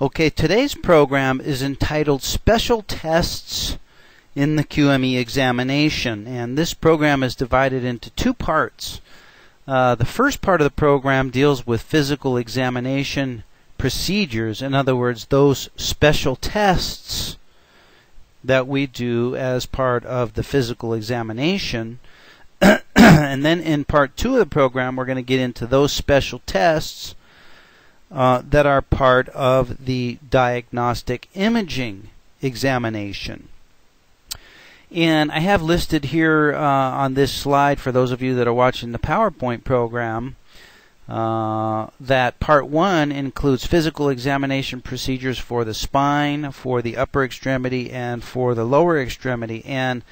Okay, today's program is entitled Special Tests in the QME Examination, and this program is divided into two parts. The first part of the program deals with physical examination procedures, in other words, those special tests that we do as part of the physical examination. And then in part two of the program, we're going to get into those special tests that are part of the diagnostic imaging examination. And I have listed here on this slide, for those of you that are watching the PowerPoint program, that part one includes physical examination procedures for the spine, for the upper extremity, and for the lower extremity. And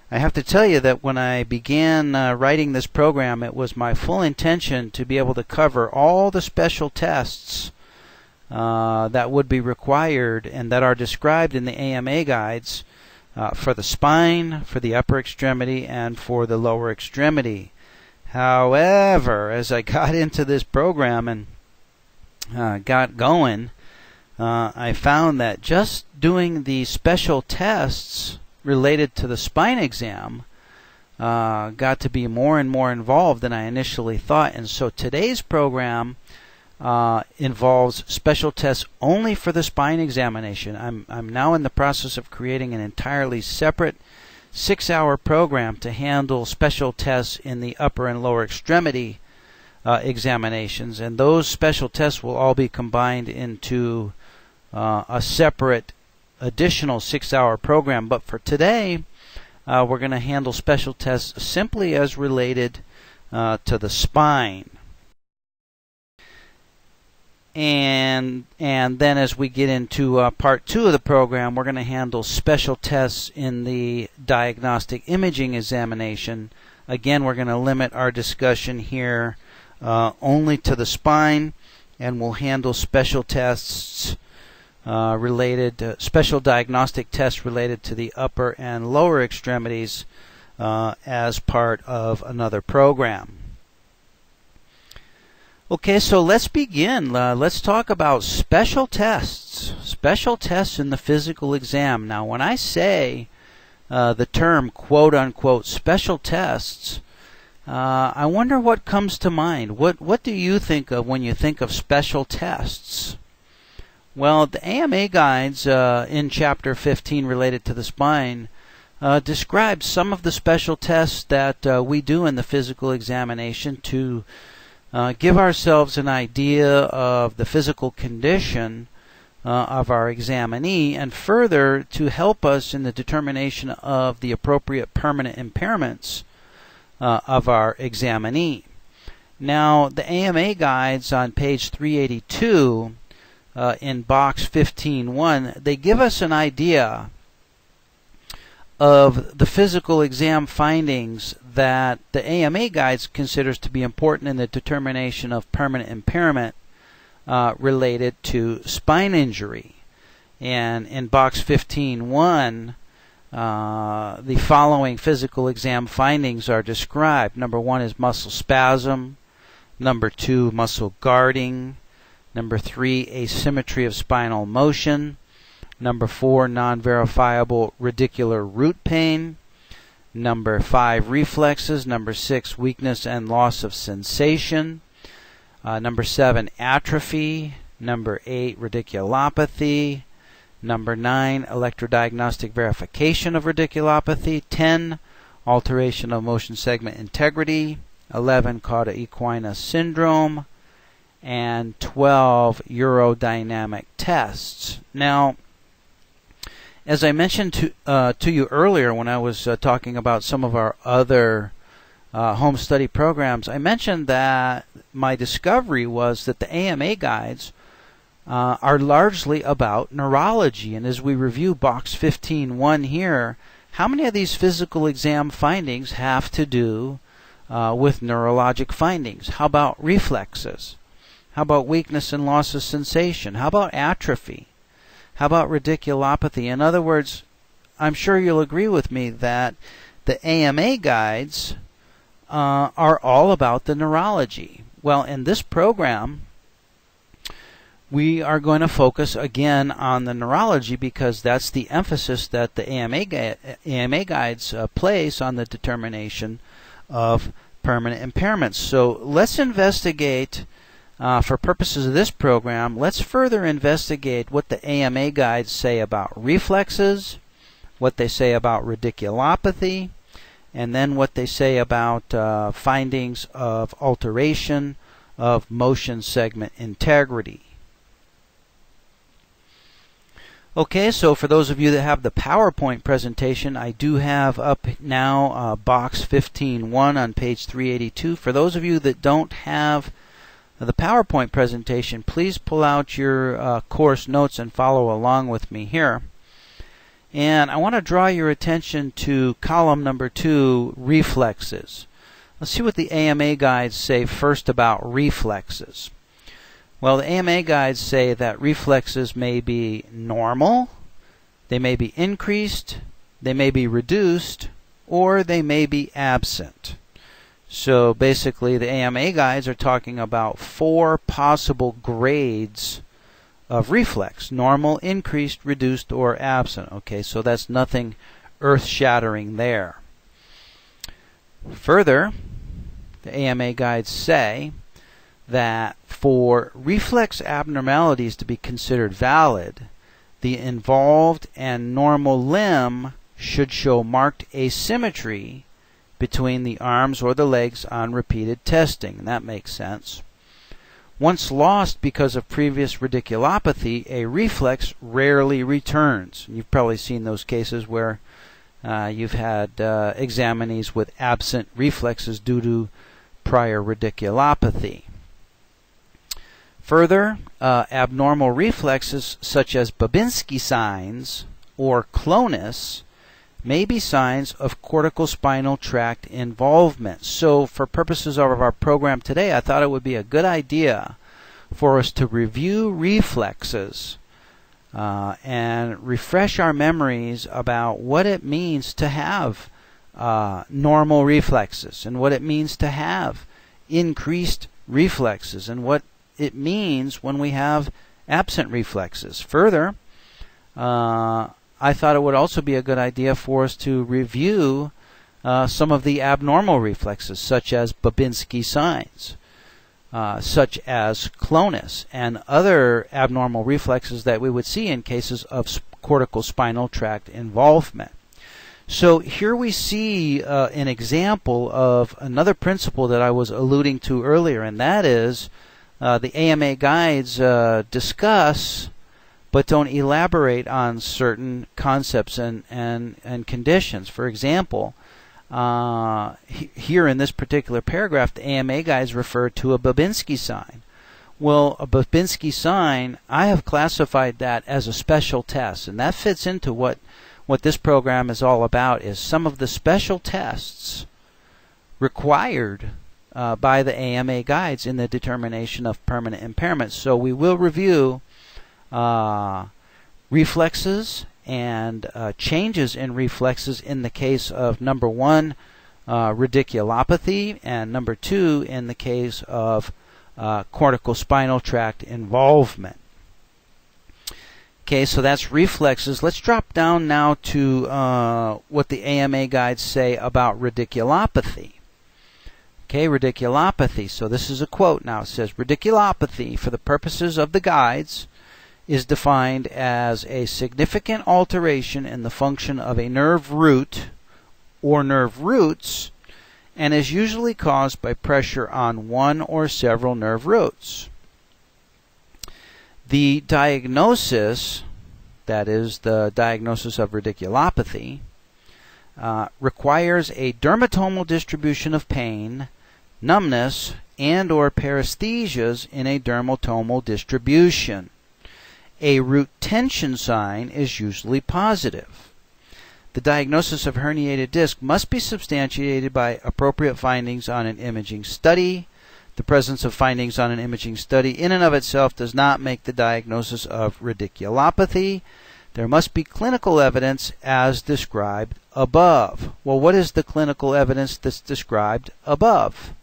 I have to tell you that when I began writing this program, it was my full intention to be able to cover all the special tests that would be required and that are described in the AMA guides for the spine, for the upper extremity, and for the lower extremity. However, as I got into this program and got going, I found that just doing the special tests related to the spine exam got to be more and more involved than I initially thought. And so today's program involves special tests only for the spine examination. I'm now in the process of creating an entirely separate 6-hour program to handle special tests in the upper and lower extremity examinations, and those special tests will all be combined into a separate additional 6-hour program. But for today, we're going to handle special tests simply as related to the spine. And then as we get into part two of the program, we're going to handle special tests in the diagnostic imaging examination. Again, we're going to limit our discussion here only to the spine, and we'll handle special tests special diagnostic tests related to the upper and lower extremities as part of another program. Okay, so let's begin. Let's talk about special tests in the physical exam. Now, when I say the term quote-unquote special tests, I wonder what comes to mind. What do you think of when you think of special tests? Well, the AMA guides in Chapter 15 related to the spine describe some of the special tests that we do in the physical examination to give ourselves an idea of the physical condition of our examinee, and further to help us in the determination of the appropriate permanent impairments of our examinee. Now, the AMA guides on page 382 in box 15.1, they give us an idea of the physical exam findings that the AMA guides considers to be important in the determination of permanent impairment related to spine injury. And in box 15.1, the following physical exam findings are described. Number 1 is muscle spasm. Number 2, muscle guarding. Number 3, asymmetry of spinal motion. Number 4, non-verifiable radicular root pain. Number 5, reflexes. Number 6, weakness and loss of sensation. Number 7, atrophy. Number 8, radiculopathy. Number 9, electrodiagnostic verification of radiculopathy. 10, alteration of motion segment integrity. 11, cauda equina syndrome. And 12, urodynamic tests. Now, as I mentioned to you earlier when I was talking about some of our other home study programs, I mentioned that my discovery was that the AMA guides are largely about neurology. And as we review box 15.1 here, how many of these physical exam findings have to do with neurologic findings? How about reflexes? How about weakness and loss of sensation? How about atrophy? How about radiculopathy? In other words, I'm sure you'll agree with me that the AMA guides are all about the neurology. Well, in this program, we are going to focus again on the neurology because that's the emphasis that the AMA guides place on the determination of permanent impairments. So let's investigate, for purposes of this program, let's further investigate what the AMA guides say about reflexes, what they say about radiculopathy, and then what they say about findings of alteration of motion segment integrity. Okay, so for those of you that have the PowerPoint presentation, I do have up now box 15.1 on page 382. For those of you that don't have the PowerPoint presentation, please pull out your course notes and follow along with me here. And I want to draw your attention to column number 2, reflexes. Let's see what the AMA guides say first about reflexes. Well, the AMA guides say that reflexes may be normal, they may be increased, they may be reduced, or they may be absent. So basically the AMA guides are talking about 4 possible grades of reflex: normal, increased, reduced, or absent. Okay, so that's nothing earth-shattering there. Further, the AMA guides say that for reflex abnormalities to be considered valid, the involved and normal limb should show marked asymmetry between the arms or the legs on repeated testing. And that makes sense. Once lost because of previous radiculopathy, a reflex rarely returns. You've probably seen those cases where you've had examinees with absent reflexes due to prior radiculopathy. Further, abnormal reflexes such as Babinski signs or clonus may be signs of cortical-spinal tract involvement. So for purposes of our program today, I thought it would be a good idea for us to review reflexes and refresh our memories about what it means to have normal reflexes and what it means to have increased reflexes and what it means when we have absent reflexes. Further, I thought it would also be a good idea for us to review some of the abnormal reflexes, such as Babinski signs, such as clonus, and other abnormal reflexes that we would see in cases of cortical spinal tract involvement. So here we see an example of another principle that I was alluding to earlier, and that is the AMA guides discuss but don't elaborate on certain concepts and conditions. For example, here in this particular paragraph, the AMA guides refer to a Babinski sign. Well, a Babinski sign, I have classified that as a special test, and that fits into what this program is all about, is some of the special tests required by the AMA guides in the determination of permanent impairment. So we will review reflexes and changes in reflexes in the case of number 1, radiculopathy, and number 2, in the case of cortical spinal tract involvement. Okay, so that's reflexes. Let's drop down now to what the AMA guides say about radiculopathy. Okay, radiculopathy. So this is a quote now. It says, radiculopathy, for the purposes of the guides, is defined as a significant alteration in the function of a nerve root or nerve roots, and is usually caused by pressure on one or several nerve roots. The diagnosis, that is the diagnosis of radiculopathy, requires a dermatomal distribution of pain, numbness, and or paresthesias in a dermatomal distribution. A root tension sign is usually positive. The diagnosis of herniated disc must be substantiated by appropriate findings on an imaging study. The presence of findings on an imaging study in and of itself does not make the diagnosis of radiculopathy. There must be clinical evidence as described above. Well, what is the clinical evidence that's described above?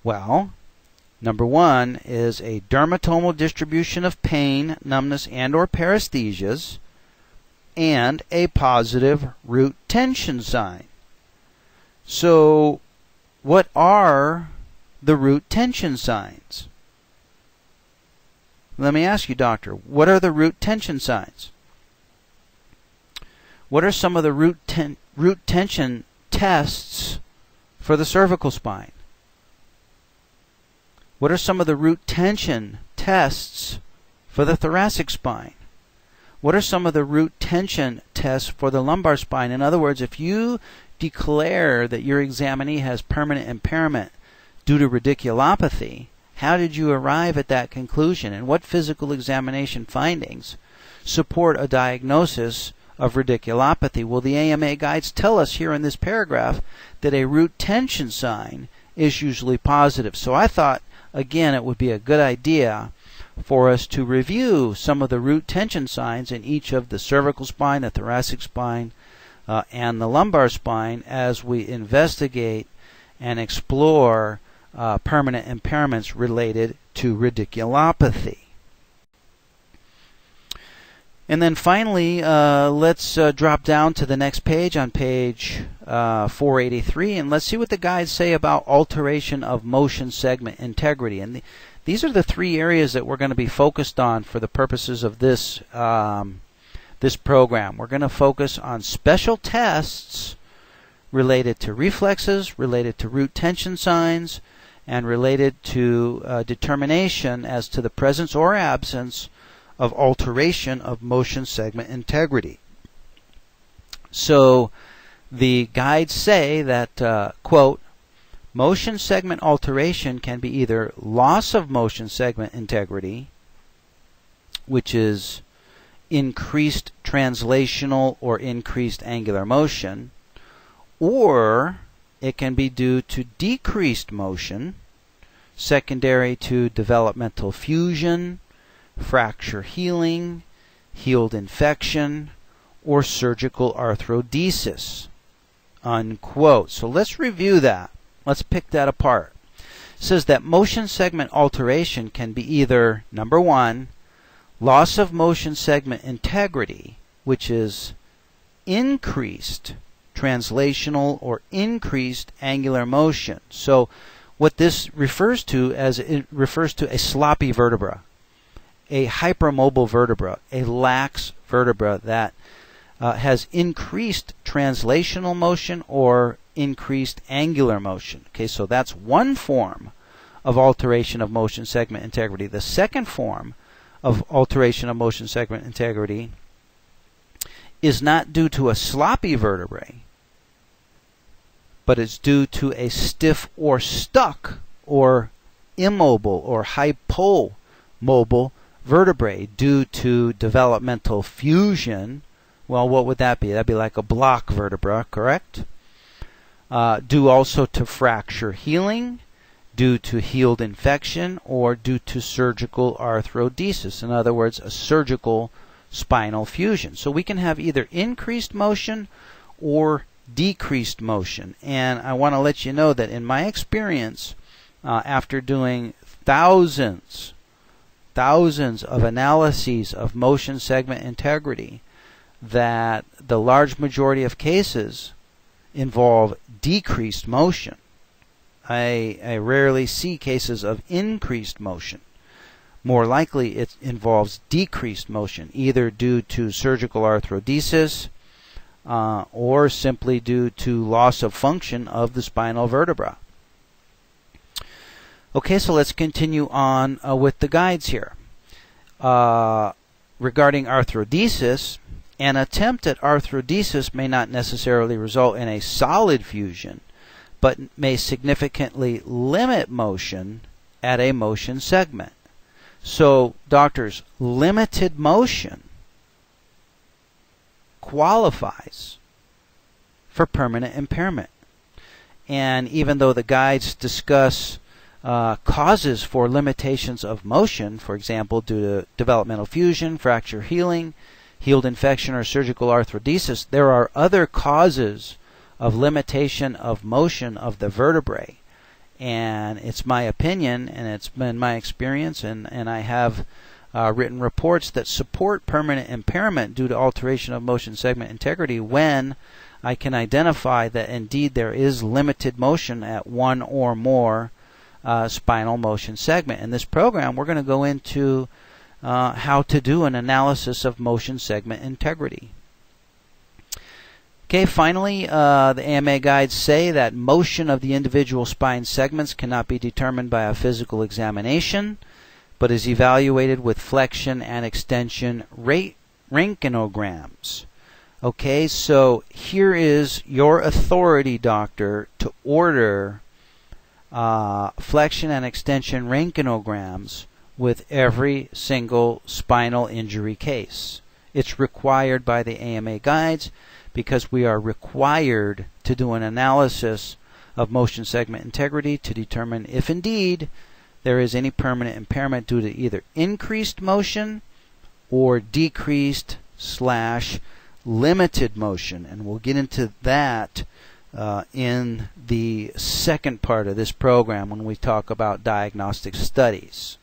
Well, Number one is a dermatomal distribution of pain, numbness, and or paresthesias, and a positive root tension sign. So, what are the root tension signs? Let me ask you, doctor, what are the root tension signs? What are some of the root tension tests for the cervical spine? What are some of the root tension tests for the thoracic spine? What are some of the root tension tests for the lumbar spine? In other words, if you declare that your examinee has permanent impairment due to radiculopathy, how did you arrive at that conclusion? And what physical examination findings support a diagnosis of radiculopathy? Well, the AMA guides tell us here in this paragraph that a root tension sign is usually positive. So I thought, again, it would be a good idea for us to review some of the root tension signs in each of the cervical spine, the thoracic spine, and the lumbar spine as we investigate and explore permanent impairments related to radiculopathy. And then finally, let's drop down to the next page on page 483, and let's see what the guides say about alteration of motion segment integrity. And these are the three areas that we're going to be focused on for the purposes of this this program. We're going to focus on special tests related to reflexes, related to root tension signs, and related to determination as to the presence or absence of alteration of motion segment integrity. So the guides say that, quote, motion segment alteration can be either loss of motion segment integrity, which is increased translational or increased angular motion, or it can be due to decreased motion, secondary to developmental fusion, fracture healing, healed infection, or surgical arthrodesis, unquote. So let's review that. Let's pick that apart. It says that motion segment alteration can be either, number one, loss of motion segment integrity, which is increased translational or increased angular motion. So what this refers to as, it refers to a sloppy vertebra, a hypermobile vertebra, a lax vertebra that has increased translational motion or increased angular motion. Okay, so that's one form of alteration of motion segment integrity. The second form of alteration of motion segment integrity is not due to a sloppy vertebrae, but it's due to a stiff or stuck or immobile or hypomobile vertebrae due to developmental fusion. Well, what would that be? That'd be like a block vertebra, correct? Due also to fracture healing, due to healed infection, or due to surgical arthrodesis. In other words, a surgical spinal fusion. So we can have either increased motion or decreased motion. And I want to let you know that in my experience, after doing thousands of analyses of motion segment integrity, that the large majority of cases involve decreased motion. I rarely see cases of increased motion. More likely it involves decreased motion, either due to surgical arthrodesis or simply due to loss of function of the spinal vertebra. Okay, so let's continue on with the guides here. Regarding arthrodesis, an attempt at arthrodesis may not necessarily result in a solid fusion, but may significantly limit motion at a motion segment. So, doctors, limited motion qualifies for permanent impairment. And even though the guides discuss causes for limitations of motion, for example, due to developmental fusion, fracture healing, healed infection, or surgical arthrodesis, there are other causes of limitation of motion of the vertebrae. And it's my opinion, and it's been my experience, and I have written reports that support permanent impairment due to alteration of motion segment integrity when I can identify that indeed there is limited motion at one or more spinal motion segment. In this program, we're going to go into how to do an analysis of motion segment integrity. Okay, finally, the AMA guides say that motion of the individual spine segments cannot be determined by a physical examination, but is evaluated with flexion and extension röntgenograms. Okay, so here is your authority, doctor, to order flexion and extension röntgenograms with every single spinal injury case. It's required by the AMA guides because we are required to do an analysis of motion segment integrity to determine if indeed there is any permanent impairment due to either increased motion or decreased / limited motion. And we'll get into that in the second part of this program when we talk about diagnostic studies.